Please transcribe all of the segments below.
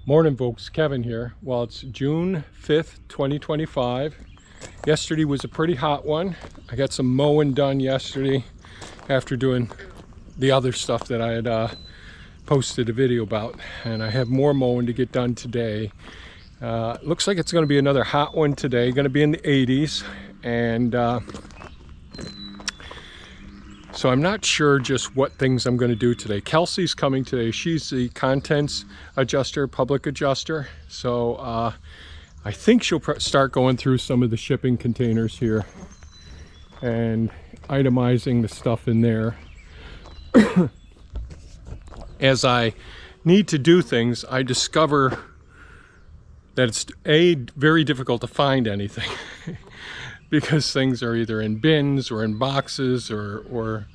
Morning folks, Kevin here. Well, it's June 5th, 2025. Yesterday was a pretty hot one. I got some mowing done yesterday after doing the other stuff that I had posted a video about. And I have more mowing to get done today. Looks like it's going to be another hot one today, going to be in the 80s. And so I'm not sure just what things I'm going to do today. Kelsey's coming today. She's the contents adjuster, public adjuster. So I think she'll start going through some of the shipping containers here and itemizing the stuff in there. As I need to do things, I discover that it's very difficult to find anything. Because things are either in bins or in boxes or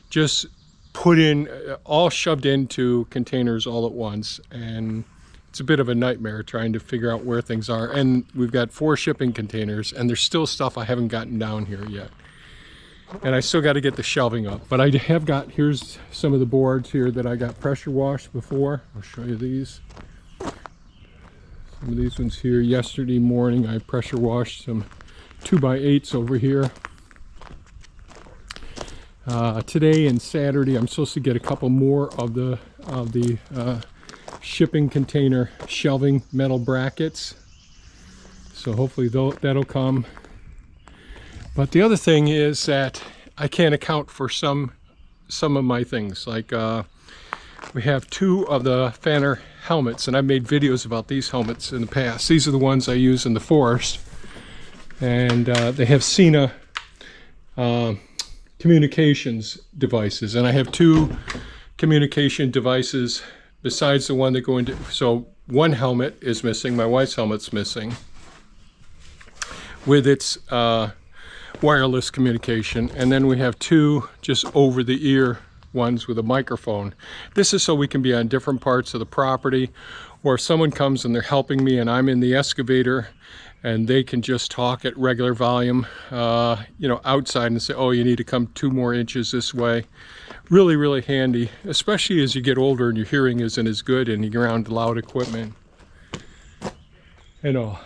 just put in, all shoved into containers all at once. And it's a bit of a nightmare trying to figure out where things are. And we've got 4 shipping containers and there's still stuff I haven't gotten down here yet. And I still got to get the shelving up. But I have got, here's some of the boards here that I got pressure washed before. I'll show you these. Some of these ones here. Yesterday morning I pressure washed some 2x8s over here. Today and Saturday I'm supposed to get a couple more of the shipping container shelving metal brackets, so hopefully that'll come. But the other thing is that I can't account for some of my things, like we have 2 of the Fanner helmets, and I've made videos about these helmets in the past. These are the ones I use in the forest. And they have Cena communications devices, and I have 2 communication devices besides the one that go into, so one helmet is missing, my wife's helmet's missing, with its wireless communication, and then we have 2 just over the ear ones with a microphone. This is so we can be on different parts of the property, or if someone comes and they're helping me and I'm in the excavator, and they can just talk at regular volume, you know, outside, and say, oh, you need to come 2 more inches this way. Really, really handy, especially as you get older and your hearing isn't as good and you're around loud equipment. You know,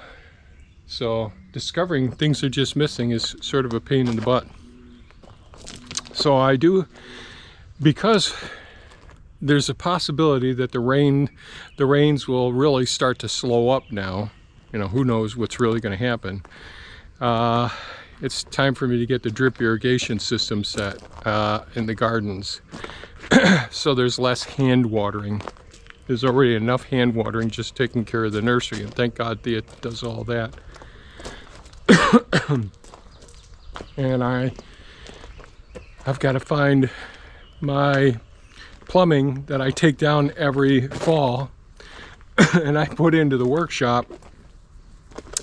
so discovering things are just missing is sort of a pain in the butt. So I do, because there's a possibility that the rains will really start to slow up now. You know, who knows what's really going to happen. It's time for me to get the drip irrigation system set in the gardens. So there's less hand watering. There's already enough hand watering just taking care of the nursery, and thank God it does all that. And I've got to find my plumbing that I take down every fall and I put into the workshop.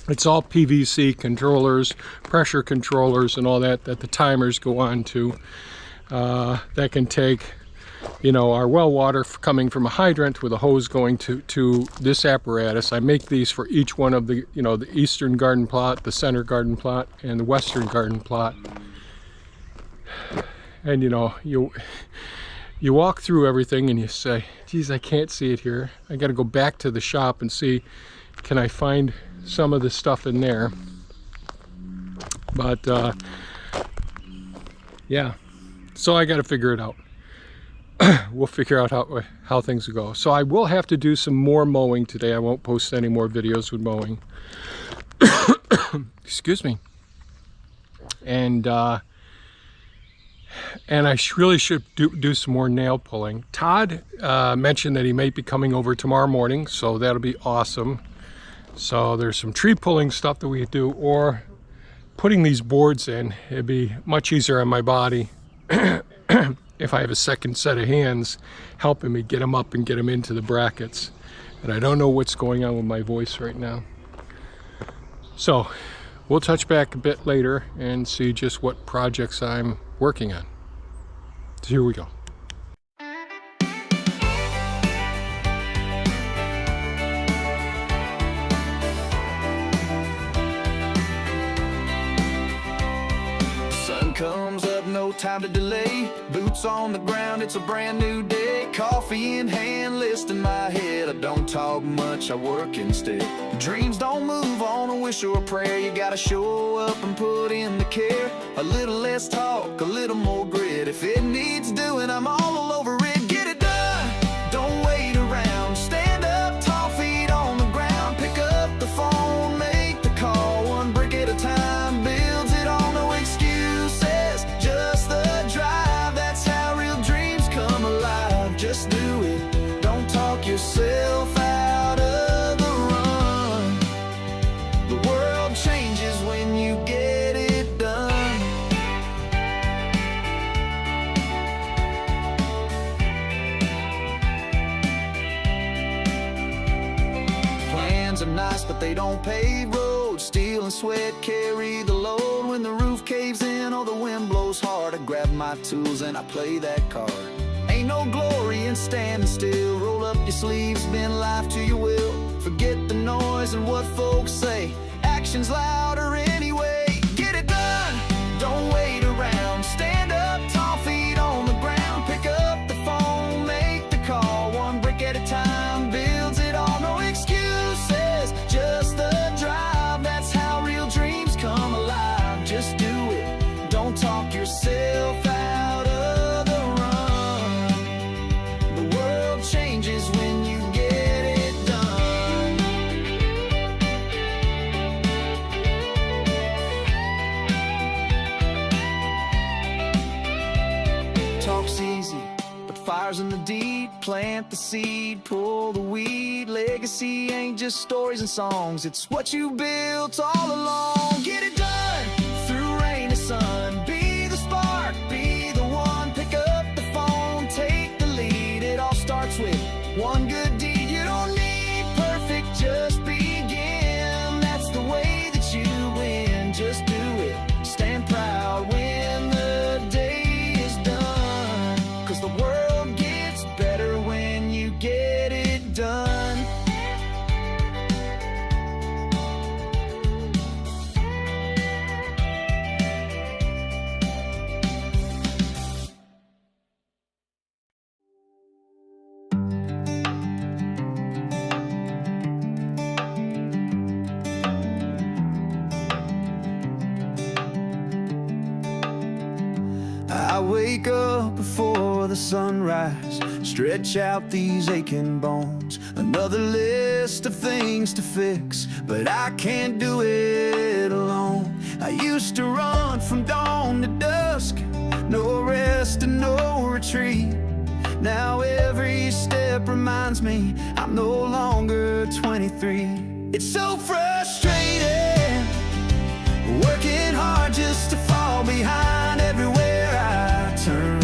It's all PVC controllers, pressure controllers, and all that the timers go on to. That can take, you know, our well water coming from a hydrant with a hose going to this apparatus. I make these for each one of the, you know, the eastern garden plot, the center garden plot, and the western garden plot. And you know, you walk through everything and you say, geez, I can't see it here. I got to go back to the shop and see, can I find some of the stuff in there. But yeah, so I got to figure it out. We'll figure out how things go. So I will have to do some more mowing today. I won't post any more videos with mowing. Excuse me. And I really should do some more nail pulling. Todd mentioned that he may be coming over tomorrow morning, so that'll be awesome. So there's some tree pulling stuff that we could do, or putting these boards in. It'd be much easier on my body if I have a second set of hands helping me get them up and get them into the brackets. And I don't know what's going on with my voice right now. So we'll touch back a bit later and see just what projects I'm working on. So here we go. Comes up, no time to delay. Boots on the ground, it's a brand new day. Coffee in hand, list in my head. I don't talk much, I work instead. Dreams don't move on a wish or a prayer. You gotta show up and put in the care. A little less talk, a little more grit. If it needs doing, I'm all over it. Get it done, don't wait around. Stand up, tall feet on the ground. Pick up the phone, make the call. One brick at a time, builds it all, no excuses. Just the drive, that's how real dreams come alive. Just do it, don't talk yourself out of the run. The world changes when you get it done. Plans are nice, but they don't pave roads. Steel and sweat carry the load. When the roof caves in or the wind blows hard, I grab my tools and I play that card. Ain't no glory in standing still. Roll up your sleeves, bend life to your will. Forget the noise and what folks say. Action's louder anyway. Get it done, don't wait around. Stand up, tall feet on the ground. Pick up the phone, make the call. One brick at a time, builds it all, no excuses. Just the drive, that's how real dreams come alive. Just do it, don't talk yourself out of the run. The world changes when you get it done. Talk's easy, but fire's in the deed. Plant the seed, pull the weed. Legacy ain't just stories and songs, it's what you built all along. Get it done, through rain and sun. Be the spark, be the one. Pick up the phone, take the lead. It all starts with one good deed. You don't need perfect, just begin. That's the way that you win. Just do it, stand proud when the day is done. 'Cause the world gets better when you get it done. I wake up before the sunrise, stretch out these aching bones. Another list of things to fix, but I can't do it alone. I used to run from dawn to dusk, no rest and no retreat. Now every step reminds me I'm no longer 23. It's so frustrating, working hard just to fall behind everywhere I turn.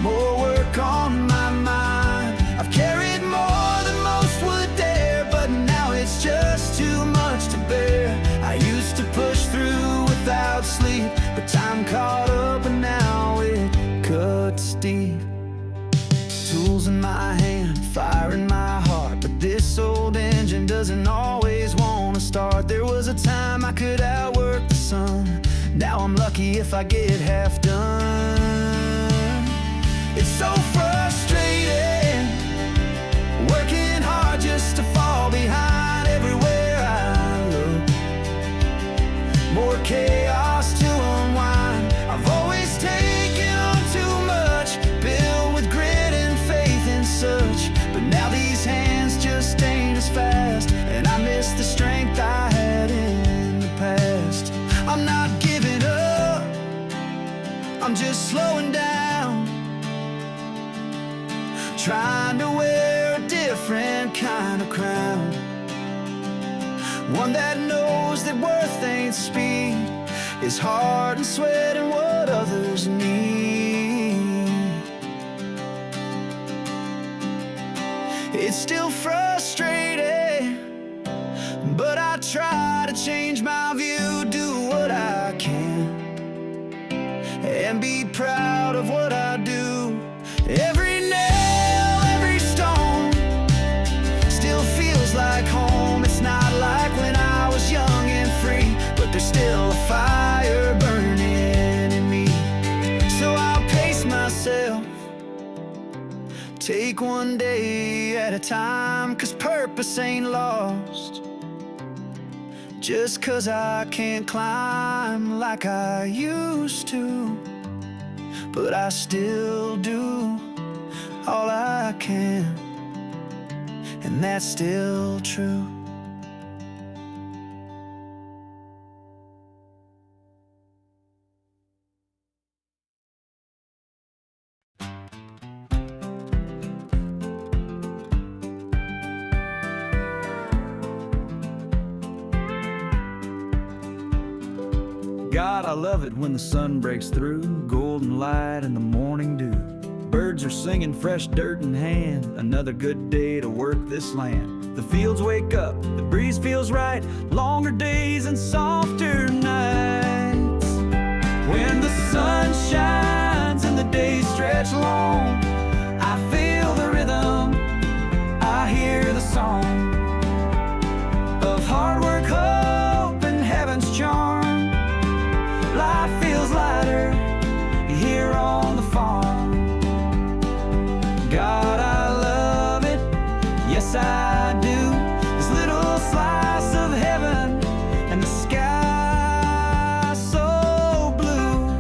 More work on my mind, I've carried more than most would dare, but now it's just too much to bear. I used to push through without sleep, but time caught up and now it cuts deep. Tools in my hand, fire in my heart, but this old engine doesn't always want to start. There was a time I could outwork the sun, now I'm lucky if I get half done. It's so frustrating, working hard just to fall behind everywhere I look. More chaos to unwind, I've always taken on too much, built with grit and faith and such. But now these hands just ain't as fast, and I miss the strength I had in the past. I'm not giving up, I'm just slowing down, trying to wear a different kind of crown. One that knows that worth ain't speed, it's heart and sweat and what others need. It's still frustrating, but I try to change my view, do what I can, and be proud of what I do. Every nail, every stone still feels like home. It's not like when I was young and free, but there's still a fire burning in me. take one day at a time, 'cause purpose ain't lost. Just 'cause I can't climb like I used to, but I still do all I can, and that's still true. God, I love it when the sun breaks through, golden light in the morning dew. Birds are singing, fresh dirt in hand, another good day to work this land. The fields wake up, the breeze feels right, longer days and softer nights. When the sun shines and the days stretch long, I feel the rhythm, I hear the song of hard work, hope, and heaven's charm. Life feels lighter here on the farm. God, I love it, yes I do. This little slice of heaven and the sky so blue.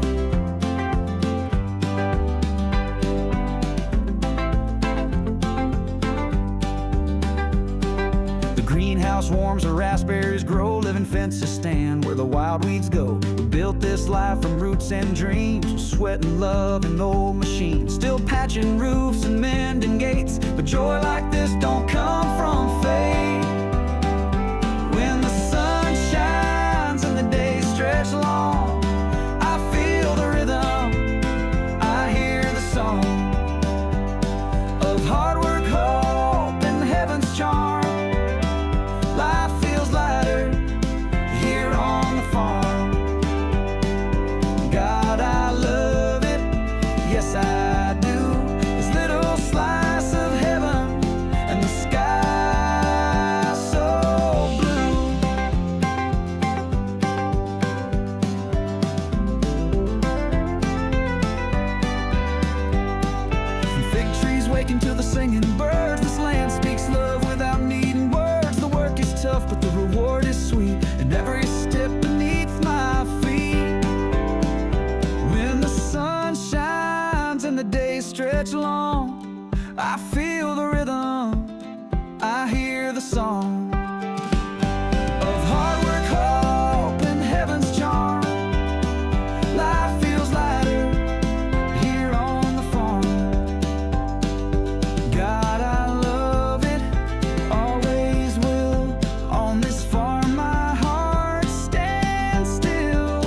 The greenhouse warms, the raspberries grow, living fences stand where the wild weeds go. Built this life from roots and dreams, sweat and love and old machines, still patching roofs and mending gates, but joy like this don't come from fate. When the sun shines and the days stretch long, I feel the rhythm, I hear the song of hard work, hope, and heaven's charm. Life feels lighter here on the farm. God, I love it, yes I do. This little slice of heaven and the sky so blue. From fig trees waking to the singing birds, this land speaks love without needing words. The work is tough, but the reward is sweet, and every step beneath my feet. When the sun shines and the days stretch long, I feel the rhythm, I hear the song of hard work, hope, and heaven's charm. Life feels lighter here on the farm. God, I love it, always will. On this farm my heart stands still.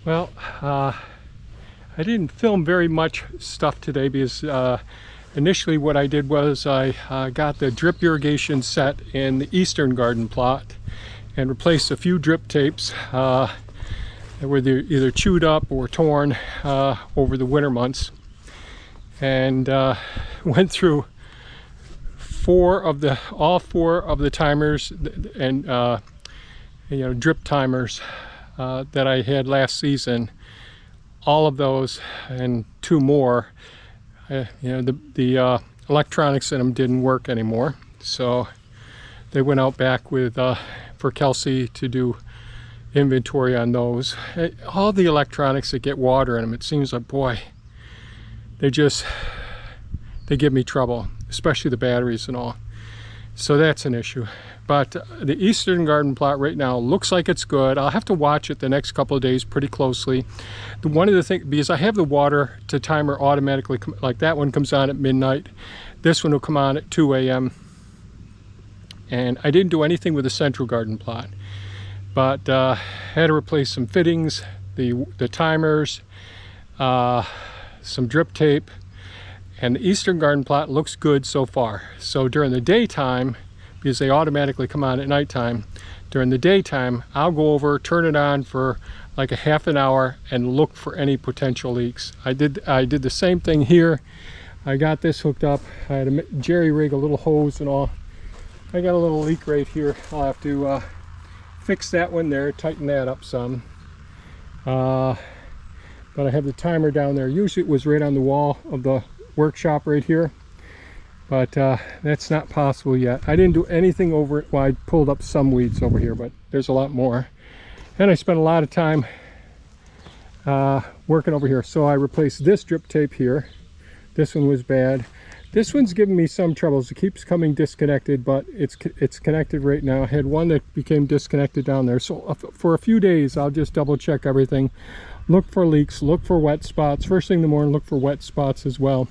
Well, I didn't film very much stuff today because initially what I did was I got the drip irrigation set in the eastern garden plot and replaced a few drip tapes that were either chewed up or torn over the winter months, and went through all four of the timers and drip timers that I had last season. All of those and two more, the electronics in them didn't work anymore, so they went out back with for Kelsey to do inventory on those. All the electronics that get water in them, it seems like, boy, they give me trouble, especially the batteries and all. So that's an issue. But the eastern garden plot right now looks like it's good. I'll have to watch it the next couple of days pretty closely. One of the things, because I have the water to timer automatically, like that one comes on at midnight. This one will come on at 2 a.m. And I didn't do anything with the central garden plot, but had to replace some fittings, the timers, some drip tape, and the eastern garden plot looks good so far. So during the daytime, because they automatically come on at nighttime, during the daytime I'll go over, turn it on for like a half an hour and look for any potential leaks. I did the same thing here. I got this hooked up. I had a jerry rig, a little hose and all. I got a little leak right here. I'll have to fix that one there, tighten that up some. But I have the timer down there. Usually it was right on the wall of the workshop right here, but that's not possible yet. I didn't do anything over it. Well, I pulled up some weeds over here, but there's a lot more. And I spent a lot of time working over here. So I replaced this drip tape here. This one was bad. This one's giving me some troubles. It keeps coming disconnected, but it's connected right now. I had one that became disconnected down there. So for a few days, I'll just double check everything. Look for leaks, look for wet spots. First thing in the morning, look for wet spots as well.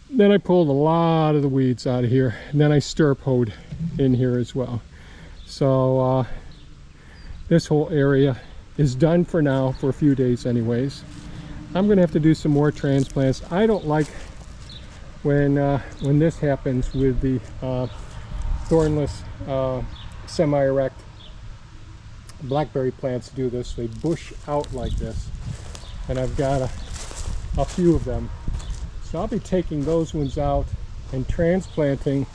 Then I pulled a lot of the weeds out of here, and then I stirrup hoed in here as well. So this whole area is done for now, for a few days anyways. I'm gonna have to do some more transplants. I don't like when this happens with the thornless semi-erect Blackberry plants. Do this, they bush out like this, and I've got a few of them. So I'll be taking those ones out and transplanting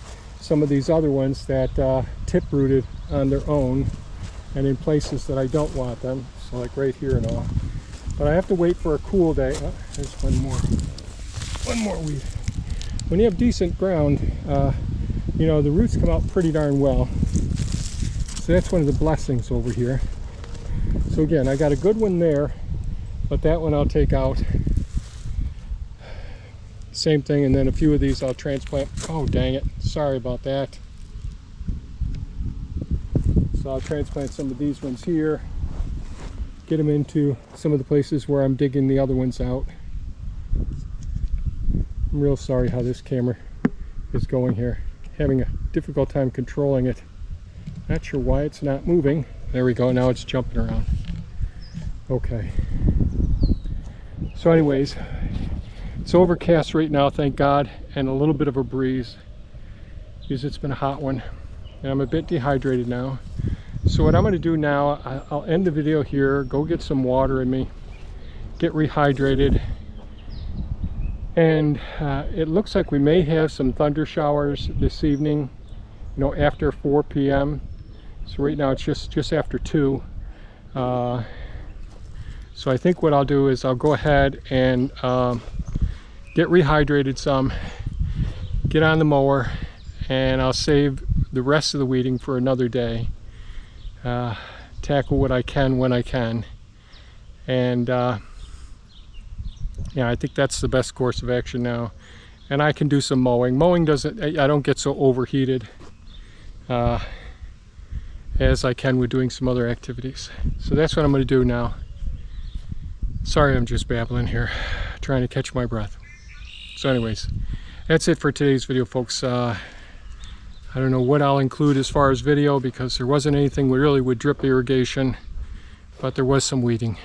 some of these other ones that tip rooted on their own and in places that I don't want them, so like right here and all. But I have to wait for a cool day. Oh, there's one more weed. When you have decent ground, you know, the roots come out pretty darn well. So that's one of the blessings over here. So again, I got a good one there, but that one I'll take out. Same thing, and then a few of these I'll transplant. Oh, dang it. Sorry about that. So I'll transplant some of these ones here, get them into some of the places where I'm digging the other ones out. I'm real sorry how this camera is going here. Having a difficult time controlling it. Not sure why it's not moving. There we go, now it's jumping around. Okay. So anyways, it's overcast right now, thank God, and a little bit of a breeze because it's been a hot one. And I'm a bit dehydrated now. So what I'm going to do now, I'll end the video here, go get some water in me, get rehydrated. And it looks like we may have some thunder showers this evening, you know, after 4 p.m. So right now it's just after 2. So I think what I'll do is I'll go ahead and get rehydrated some, get on the mower, and I'll save the rest of the weeding for another day. Tackle what I can when I can. And yeah, I think that's the best course of action now. And I can do some mowing. Mowing doesn't, I don't get so overheated as I can with doing some other activities. So that's what I'm going to do now. Sorry, I'm just babbling here, trying to catch my breath. So anyways, that's it for today's video, folks. I don't know what I'll include as far as video because there wasn't anything really with drip irrigation, but there was some weeding.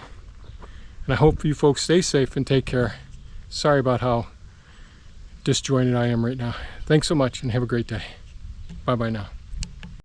And I hope you folks stay safe and take care. Sorry about how disjointed I am right now. Thanks so much and have a great day. Bye-bye now.